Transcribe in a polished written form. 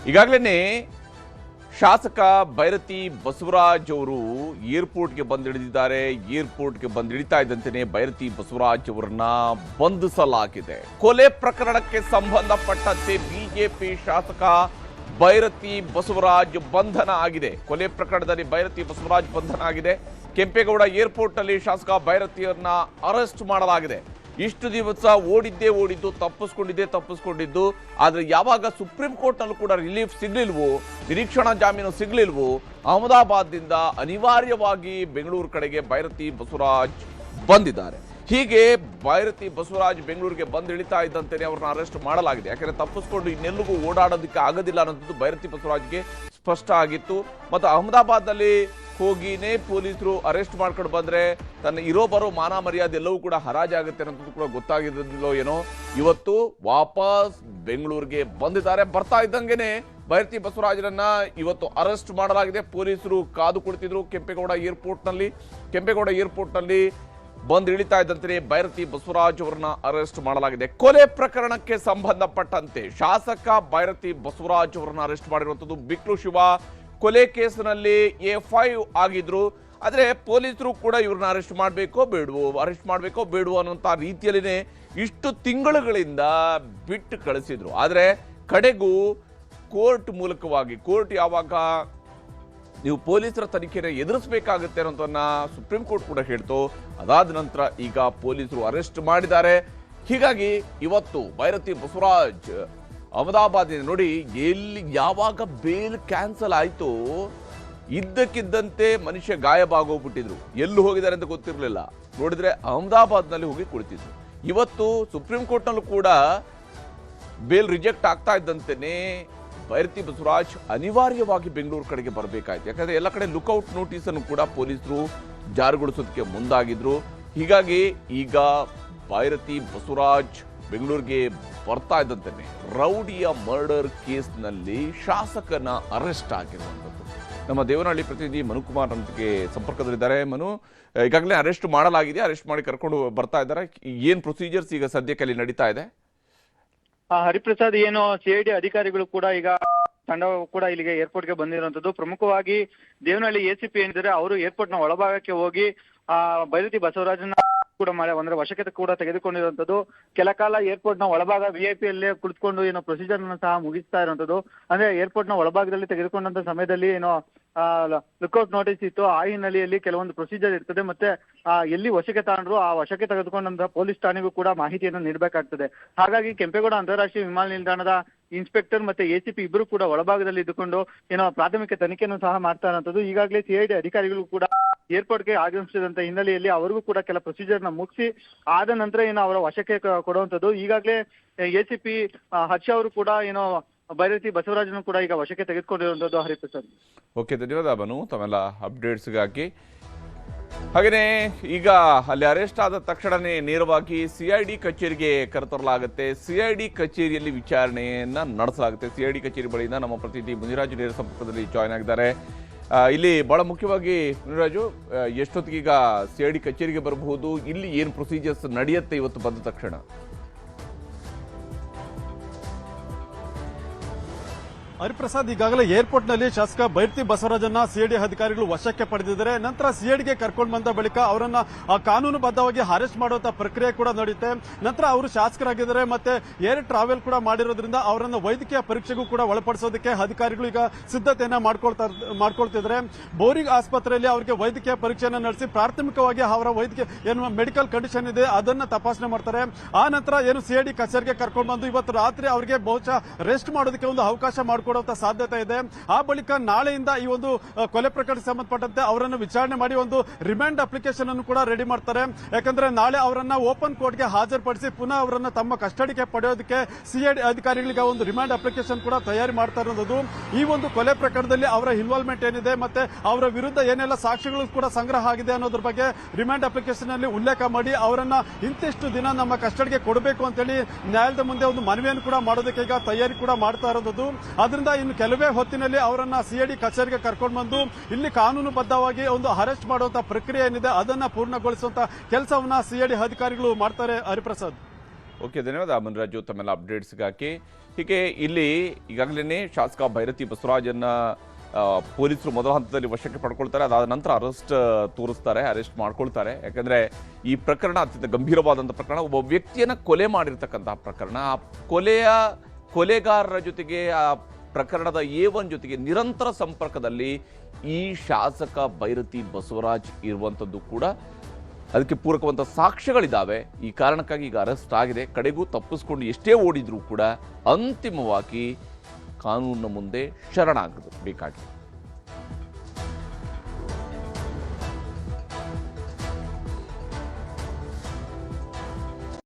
ಈಗಾಗಲೇ ಶಾಸಕ ಬೈರತಿ ಬಸವರಾಜ್ ಅವರು ಏರ್ಪೋರ್ಟ್ಗೆ ಬಂದಿಳಿದಿದ್ದಾರೆ. ಏರ್ಪೋರ್ಟ್ಗೆ ಬಂದಿಳಿತಾ ಇದ್ದಂತೆಯೇ ಬೈರತಿ ಬಸವರಾಜ್ ಅವರನ್ನ ಬಂಧಿಸಲಾಗಿದೆ. ಕೊಲೆ ಪ್ರಕರಣಕ್ಕೆ ಸಂಬಂಧಪಟ್ಟಂತೆ ಬಿಜೆಪಿ ಶಾಸಕ ಬೈರತಿ ಬಸವರಾಜ್ ಬಂಧನ ಆಗಿದೆ. ಕೊಲೆ ಪ್ರಕರಣದಲ್ಲಿ ಬೈರತಿ ಬಸವರಾಜ್ ಬಂಧನ ಆಗಿದೆ. ಕೆಂಪೇಗೌಡ ಏರ್ಪೋರ್ಟ್ ನಲ್ಲಿ ಶಾಸಕ ಬೈರತಿಯನ್ನ ಅರೆಸ್ಟ್ ಮಾಡಲಾಗಿದೆ. ಇಷ್ಟು ದಿವಸ ಓಡಿದ್ದು ತಪ್ಪಿಸ್ಕೊಂಡಿದ್ದು ಆದ್ರೆ ಯಾವಾಗ ಸುಪ್ರೀಂ ಕೋರ್ಟ್ ನಲ್ಲೂ ಕೂಡ ರಿಲೀಫ್ ಸಿಗ್ಲಿಲ್ವೋ, ನಿರೀಕ್ಷಣಾ ಜಾಮೀನು ಸಿಗ್ಲಿಲ್ವೋ, ಅಹಮದಾಬಾದ್ನಿಂದ ಅನಿವಾರ್ಯವಾಗಿ ಬೆಂಗಳೂರು ಕಡೆಗೆ ಬೈರತಿ ಬಸವರಾಜ್ ಬಂದಿದ್ದಾರೆ. ಹೀಗೆ ಬೈರತಿ ಬಸವರಾಜ್ ಬೆಂಗಳೂರಿಗೆ ಬಂದಿಳಿತಾ ಇದ್ದಂತೆ ಅವ್ರನ್ನ ಅರೆಸ್ಟ್ ಮಾಡಲಾಗಿದೆ. ಯಾಕಂದ್ರೆ ತಪ್ಪಿಸ್ಕೊಂಡು ಇನ್ನೆಲ್ಲಿಗೂ ಓಡಾಡೋದಕ್ಕೆ ಆಗೋದಿಲ್ಲ ಅನ್ನೋದು ಬೈರತಿ ಬಸವರಾಜ್ಗೆ ಸ್ಪಷ್ಟ ಆಗಿತ್ತು. ಮತ್ತು ಅಹಮದಾಬಾದ್ನಲ್ಲಿ ಹೋಗಿನೇ ಪೊಲೀಸರು ಅರೆಸ್ಟ್ ಮಾಡ್ಕೊಂಡು ಬಂದ್ರೆ ತನ್ನ ಇರೋ ಬರೋ ಮಾನ ಮರ್ಯಾದೆ ಎಲ್ಲವೂ ಕೂಡ ಹರಾಜಾಗುತ್ತೆ ಅನ್ನೋದು ಕೂಡ ಗೊತ್ತಾಗಿದ್ದಿಲ್ಲೋ ಏನೋ. ಇವತ್ತು ವಾಪಸ್ ಬೆಂಗಳೂರಿಗೆ ಬಂದಿದ್ದಾರೆ. ಬರ್ತಾ ಇದ್ದಂಗೆನೆ ಬೈರತಿ ಬಸವರಾಜರನ್ನ ಇವತ್ತು ಅರೆಸ್ಟ್ ಮಾಡಲಾಗಿದೆ. ಪೊಲೀಸರು ಕಾದು ಕುಳಿತಿದ್ರು ಕೆಂಪೇಗೌಡ ಏರ್ಪೋರ್ಟ್ ನಲ್ಲಿ ಬಂದು ಇಳಿತಾ ಇದ್ದಂತೆ ಬೈರತಿ ಬಸವರಾಜ್ ಅವರನ್ನ ಅರೆಸ್ಟ್ ಮಾಡಲಾಗಿದೆ. ಕೊಲೆ ಪ್ರಕರಣಕ್ಕೆ ಸಂಬಂಧಪಟ್ಟಂತೆ ಶಾಸಕ ಬೈರತಿ ಬಸವರಾಜ್ ಅವರನ್ನ ಅರೆಸ್ಟ್ ಮಾಡಿರುವಂತದ್ದು. ಬಿಕ್ಲು ಶಿವ ಕೊಲೆ ಕೇಸಿನಲ್ಲಿ A5 ಆಗಿದ್ರು. ಆದ್ರೆ ಪೊಲೀಸರು ಕೂಡ ಇವ್ರನ್ನ ಅರೆಸ್ಟ್ ಮಾಡಬೇಕೋ ಬೇಡವೋ ಅನ್ನೋಂಥ ರೀತಿಯಲ್ಲಿನೇ ಇಷ್ಟು ತಿಂಗಳುಗಳಿಂದ ಬಿಟ್ಟು ಕಳಿಸಿದ್ರು. ಆದ್ರೆ ಕಡೆಗೂ ಕೋರ್ಟ್ ಮೂಲಕವಾಗಿ ಯಾವಾಗ ನೀವು ಪೊಲೀಸರ ತನಿಖೆನ ಎದುರಿಸಬೇಕಾಗುತ್ತೆ ಅನ್ನೋದನ್ನ ಸುಪ್ರೀಂ ಕೋರ್ಟ್ ಕೂಡ ಹೇಳ್ತು. ಅದಾದ ನಂತರ ಈಗ ಪೊಲೀಸರು ಅರೆಸ್ಟ್ ಮಾಡಿದ್ದಾರೆ. ಹೀಗಾಗಿ ಇವತ್ತು ಬೈರತಿ ಬಸವರಾಜ್ ಅಹಮದಾಬಾದ್ ನೋಡಿ, ಯಾವಾಗ ಬೇಲ್ ಕ್ಯಾನ್ಸಲ್ ಆಯ್ತು ಇದ್ದಕ್ಕಿದ್ದಂತೆ ಮನುಷ್ಯ ಗಾಯಬಾಗೋಗ್ಬಿಟ್ಟಿದ್ರು. ಎಲ್ಲಿ ಹೋಗಿದ್ದಾರೆ ಅಂತ ಗೊತ್ತಿರಲಿಲ್ಲ. ನೋಡಿದ್ರೆ ಅಹಮದಾಬಾದ್ನಲ್ಲಿ ಹೋಗಿ ಕುಳಿತಿದ್ರು. ಇವತ್ತು ಸುಪ್ರೀಂ ಕೋರ್ಟ್ನಲ್ಲೂ ಕೂಡ ಬೇಲ್ ರಿಜೆಕ್ಟ್ ಆಗ್ತಾ ಇದ್ದಂತೆಯೇ ಬೈರತಿ ಬಸವರಾಜ್ ಅನಿವಾರ್ಯವಾಗಿ ಬೆಂಗಳೂರು ಕಡೆಗೆ ಬರಬೇಕಾಯ್ತು. ಯಾಕಂದ್ರೆ ಎಲ್ಲ ಕಡೆ ಲುಕ್ಔಟ್ ನೋಟಿಸ್ ಅನ್ನು ಕೂಡ ಪೊಲೀಸರು ಜಾರಿಗೊಳಿಸೋದಕ್ಕೆ ಮುಂದಾಗಿದ್ರು. ಹೀಗಾಗಿ ಈಗ ಬೈರತಿ ಬಸವರಾಜ್ ಬೆಂಗಳೂರಿಗೆ ಬರ್ತಾ ಇದ್ದಂತೆ ರೌಡಿಯ ಮರ್ಡರ್ ಕೇಸ್ನಲ್ಲಿ ಶಾಸಕನ ಅರೆಸ್ಟ್ ಆಗಿರುವಂಥದ್ದು. ನಮ್ಮ ದೇವನಹಳ್ಳಿ ಪ್ರತಿನಿಧಿ ಮನುಕುಮಾರ್ ನಮಗೆ ಸಂಪರ್ಕದಲ್ಲಿದ್ದಾರೆ. ಮನು, ಈಗಾಗಲೇ ಅರೆಸ್ಟ್ ಮಾಡಲಾಗಿದೆ, ಅರೆಸ್ಟ್ ಮಾಡಿ ಕರ್ಕೊಂಡು ಬರ್ತಾ ಇದ್ದಾರೆ. ಏನ್ ಪ್ರೊಸೀಜರ್ಸ್ ಈಗ ಸದ್ಯಕ್ಕೆ ಅಲ್ಲಿ ನಡೀತಾ ಇದೆ? ಹರಿಪ್ರಸಾದ್, ಏನು CID ಅಧಿಕಾರಿಗಳು ಕೂಡ ಈಗ ತಂಡ ಕೂಡ ಇಲ್ಲಿಗೆ ಏರ್ಪೋರ್ಟ್ಗೆ ಬಂದಿರುವಂತದ್ದು. ಪ್ರಮುಖವಾಗಿ ದೇವನಹಳ್ಳಿ ACP ಏನಿದ್ದಾರೆ ಅವರು ಏರ್ಪೋರ್ಟ್ ನ ಒಳಭಾಗಕ್ಕೆ ಹೋಗಿ ಬೈರತಿ ಬಸವರಾಜನ ಕೂಡ ಅಂದ್ರೆ ವಶಕ್ಕೆ ಕೂಡ ತೆಗೆದುಕೊಂಡಿರುವಂತದ್ದು. ಕೆಲ ಕಾಲ ಏರ್ಪೋರ್ಟ್ ನ ಒಳಭಾಗ VIP ಅಲ್ಲೇ ಕುಳಿತುಕೊಂಡು ಏನೋ ಪ್ರೊಸೀಜರ್ ಸಹ ಮುಗಿಸ್ತಾ ಇರುವಂತದ್ದು. ಅಂದ್ರೆ ಏರ್ಪೋರ್ಟ್ ನ ಒಳಭಾಗದಲ್ಲಿ ತೆಗೆದುಕೊಂಡಂತ ಸಮಯದಲ್ಲಿ ಏನೋ ಲುಕ್ಔಟ್ ನೋಟಿಸ್ ಇತ್ತು. ಆ ಹಿನ್ನೆಲೆಯಲ್ಲಿ ಕೆಲವೊಂದು ಪ್ರೊಸೀಜರ್ ಇರ್ತದೆ. ಮತ್ತೆ ಎಲ್ಲಿ ವಶಕ್ಕೆ ತಗೊಂಡ್ರು ಆ ವಶಕ್ಕೆ ತೆಗೆದುಕೊಂಡಂತ ಪೊಲೀಸ್ ಠಾಣೆಗೂ ಕೂಡ ಮಾಹಿತಿಯನ್ನು ನೀಡಬೇಕಾಗ್ತದೆ. ಹಾಗಾಗಿ ಕೆಂಪೇಗೌಡ ಅಂತಾರಾಷ್ಟ್ರೀಯ ವಿಮಾನ ನಿಲ್ದಾಣದ ಇನ್ಸ್ಪೆಕ್ಟರ್ ಮತ್ತೆ ACP ಇಬ್ಬರು ಕೂಡ ಒಳಭಾಗದಲ್ಲಿ ಇದ್ದುಕೊಂಡು ಏನೋ ಪ್ರಾಥಮಿಕ ತನಿಖೆಯನ್ನು ಸಹ ಮಾಡ್ತಾ ಇರುವಂತದ್ದು. ಈಗಾಗಲೇ CID ಅಧಿಕಾರಿಗಳು ಕೂಡ ಏರ್ಪೋರ್ಟ್ಗೆ ಆಗಮಿಸಿದಂತ ಹಿನ್ನೆಲೆಯಲ್ಲಿ ಅವರಿಗೂ ಕೂಡ ಕೆಲ ಪ್ರೊಸೀಜರ್ ನ ಮುಗಿಸಿ ಆದ ನಂತರ ಏನೋ ಅವರ ವಶಕ್ಕೆ ಕೊಡುವಂತದ್ದು. ಈಗಾಗಲೇ ACP ಹರ್ಷ ಅವರು ಕೂಡ ಏನೋ ಬೈರತಿ ಬಸವರಾಜನು ಕೂಡ ಈಗ ವಶಕ್ಕೆ ತೆಗೆದುಕೊಂಡಿರುವಂತದ್ದು. ಹರಿಪ್ರಸಾದ್, ಓಕೆ, ಧನ್ಯವಾದ ಬನು ತಮ್ಮೆಲ್ಲ ಅಪ್ಡೇಟ್ಸ್ಗಾಗಿ. ಹಾಗೆಯೇ ಈಗ ಅಲ್ಲಿ ಅರೆಸ್ಟ್ ಆದ ತಕ್ಷಣನೇ ನೇರವಾಗಿ CID ಕಚೇರಿಗೆ ಕರೆತರಲಾಗುತ್ತೆ. CID ಕಚೇರಿಯಲ್ಲಿ ವಿಚಾರಣೆಯನ್ನ ನಡೆಸಲಾಗುತ್ತೆ. CID ಕಚೇರಿ ಬಳಿಯಿಂದ ನಮ್ಮ ಪ್ರತಿನಿಧಿ ಮುನಿರಾಜು ನೇರ ಸಂಪರ್ಕದಲ್ಲಿ ಜಾಯ್ನ್ ಆಗಿದ್ದಾರೆ. ಇಲ್ಲಿ ಬಹಳ ಮುಖ್ಯವಾಗಿ ಮುನಿರಾಜು, ಎಷ್ಟೊತ್ತಿಗೆ ಈಗ CID ಕಚೇರಿಗೆ ಬರಬಹುದು, ಇಲ್ಲಿ ಏನು ಪ್ರೊಸೀಜರ್ಸ್ ನಡೆಯುತ್ತೆ ಇವತ್ತು ಬಂದ ತಕ್ಷಣ? ಹರಿಪ್ರಸಾದ್, ಈಗಾಗಲೇ ಏರ್ಪೋರ್ಟ್ ನಲ್ಲಿ ಶಾಸಕ ಬೈರತಿ ಬಸವರಾಜನ್ನ CID ಅಧಿಕಾರಿಗಳು ವಶಕ್ಕೆ ಪಡೆದಿದ್ದಾರೆ. ನಂತರ CIDಗೆ ಕರ್ಕೊಂಡು ಬಂದ ಬಳಿಕ ಅವರನ್ನ ಕಾನೂನುಬದ್ಧವಾಗಿ ಅರೆಸ್ಟ್ ಮಾಡುವಂತ ಪ್ರಕ್ರಿಯೆ ಕೂಡ ನಡೆಯುತ್ತೆ. ನಂತರ ಅವರು ಶಾಸಕರಾಗಿದ್ದಾರೆ ಮತ್ತೆ ಏರ್ ಟ್ರಾವೆಲ್ ಕೂಡ ಮಾಡಿರೋದ್ರಿಂದ ಅವರನ್ನ ವೈದ್ಯಕೀಯ ಪರೀಕ್ಷೆಗೂ ಕೂಡ ಒಳಪಡಿಸೋದಕ್ಕೆ ಅಧಿಕಾರಿಗಳು ಈಗ ಸಿದ್ಧತೆಯನ್ನ ಮಾಡ್ಕೊಳ್ತಿದ್ದಾರೆ. ಬೋರಿಂಗ್ ಆಸ್ಪತ್ರೆಯಲ್ಲಿ ಅವರಿಗೆ ವೈದ್ಯಕೀಯ ಪರೀಕ್ಷೆಯನ್ನ ನಡೆಸಿ ಪ್ರಾಥಮಿಕವಾಗಿ ಅವರ ವೈದ್ಯಕೀಯ ಏನು ಮೆಡಿಕಲ್ ಕಂಡೀಷನ್ ಇದೆ ಅದನ್ನ ತಪಾಸಣೆ ಮಾಡ್ತಾರೆ. ಆ ನಂತರ ಏನು CID ಕಚೇರಿಗೆ ಕರ್ಕೊಂಡು ಬಂದು ಇವತ್ತು ರಾತ್ರಿ ಅವರಿಗೆ ಬಹುಶಃ ರೆಸ್ಟ್ ಮಾಡೋದಕ್ಕೆ ಒಂದು ಅವಕಾಶ ಮಾಡಿಕೊಡುವಂತ ಸಾಧ್ಯತೆ ಇದೆ. ಆ ಬಳಿಕ ನಾಳೆಯಿಂದ ಈ ಒಂದು ಕೊಲೆ ಪ್ರಕರಣಕ್ಕೆ ಸಂಬಂಧಪಟ್ಟಂತೆ ಅವರನ್ನು ವಿಚಾರಣೆ ಮಾಡಿ ಒಂದು ರಿಮಾಂಡ್ ಅಪ್ಲಿಕೇಶನ್ ಅನ್ನು ಕೂಡ ರೆಡಿ ಮಾಡ್ತಾರೆ. ಯಾಕಂದ್ರೆ ನಾಳೆ ಅವರನ್ನ ಓಪನ್ ಕೋರ್ಟ್ಗೆ ಹಾಜರುಪಡಿಸಿ ಪುನಃ ಅವರನ್ನ ತಮ್ಮ ಕಸ್ಟಡಿಗೆ ಪಡೆಯೋದಕ್ಕೆ CID ಅಧಿಕಾರಿಗಳಿಗೆ ಒಂದು ರಿಮಾಂಡ್ ಅಪ್ಲಿಕೇಶನ್ ಕೂಡ ತಯಾರಿ ಮಾಡ್ತಾ ಇರೋದು. ಈ ಒಂದು ಕೊಲೆ ಪ್ರಕರಣದಲ್ಲಿ ಅವರ ಇನ್ವಾಲ್ವ್ಮೆಂಟ್ ಏನಿದೆ ಮತ್ತೆ ಅವರ ವಿರುದ್ಧ ಏನೆಲ್ಲ ಸಾಕ್ಷ್ಯಗಳು ಕೂಡ ಸಂಗ್ರಹ ಆಗಿದೆ ಅನ್ನೋದ್ರ ಬಗ್ಗೆ ರಿಮಾಂಡ್ ಅಪ್ಲಿಕೇಶನ್ ಅಲ್ಲಿ ಉಲ್ಲೇಖ ಮಾಡಿ ಅವರನ್ನ ಇಂತಿಷ್ಟು ದಿನ ನಮ್ಮ ಕಸ್ಟಡಿಗೆ ಕೊಡಬೇಕು ಅಂತೇಳಿ ನ್ಯಾಯಾಲಯದ ಮುಂದೆ ಒಂದು ಮನವಿಯನ್ನು ಕೂಡ ಮಾಡೋದಕ್ಕೆ ಈಗ ತಯಾರಿ ಕೂಡ ಮಾಡ್ತಾ ಇರೋದು. ಅದರಿಂದ ಇನ್ನು ಕೆಲವೇ ಹೊತ್ತಿನಲ್ಲಿ ಅವರನ್ನ CID ಕಚೇರಿಗೆ ಕರ್ಕೊಂಡು ಬಂದು ಇಲ್ಲಿ ಕಾನೂನುಬದ್ಧವಾಗಿ ಒಂದು ಅರೆಸ್ಟ್ ಮಾಡುವಂತ ಪ್ರಕ್ರಿಯೆ ಏನಿದೆ ಅದನ್ನ ಪೂರ್ಣಗೊಳಿಸುವಂತ ಕೆಲಸವನ್ನ CID ಅಧಿಕಾರಿಗಳು ಮಾಡ್ತಾರೆ. ಹರಿಪ್ರಸಾದ್, ಓಕೆ, ಧನ್ಯವಾದ ಮುನ್ರಾಜು ತಮ್ಮೆಲ್ಲ ಅಪ್ಡೇಟ್ಸ್ಗಾಗಿ. ಹೀಗೆ ಇಲ್ಲಿ ಈಗಾಗಲೇ ಶಾಸಕ ಭೈರತಿ ಬಸವರಾಜನ್ನ ಪೊಲೀಸರು ಮೊದಲ ಹಂತದಲ್ಲಿ ವಶಕ್ಕೆ ಪಡ್ಕೊಳ್ತಾರೆ. ಅದಾದ ನಂತರ ಅರೆಸ್ಟ್ ಮಾಡ್ಕೊಳ್ತಾರೆ. ಯಾಕಂದ್ರೆ ಈ ಪ್ರಕರಣ ಅತ್ಯಂತ ಗಂಭೀರವಾದಂಥ ಪ್ರಕರಣ. ಒಬ್ಬ ವ್ಯಕ್ತಿಯನ್ನ ಕೊಲೆ ಮಾಡಿರ್ತಕ್ಕಂತಹ ಪ್ರಕರಣ. ಆ ಕೊಲೆಗಾರರ ಜೊತೆಗೆ ಆ ಪ್ರಕರಣದ A1 ಜೊತೆಗೆ ನಿರಂತರ ಸಂಪರ್ಕದಲ್ಲಿ ಈ ಶಾಸಕ ಭೈರತಿ ಬಸವರಾಜ್ ಇರುವಂಥದ್ದು ಕೂಡ ಅದಕ್ಕೆ ಪೂರಕವಂತ ಸಾಕ್ಷ್ಯಗಳಿದ್ದಾವೆ. ಈ ಕಾರಣಕ್ಕಾಗಿ ಈಗ ಅರೆಸ್ಟ್ ಆಗಿದೆ. ಕಡೆಗೂ ತಪ್ಪಿಸ್ಕೊಂಡು ಎಷ್ಟೇ ಓಡಿದ್ರೂ ಕೂಡ ಅಂತಿಮವಾಗಿ ಕಾನೂನಿನ ಮುಂದೆ ಶರಣಾಗಬೇಕಾಗಿದೆ.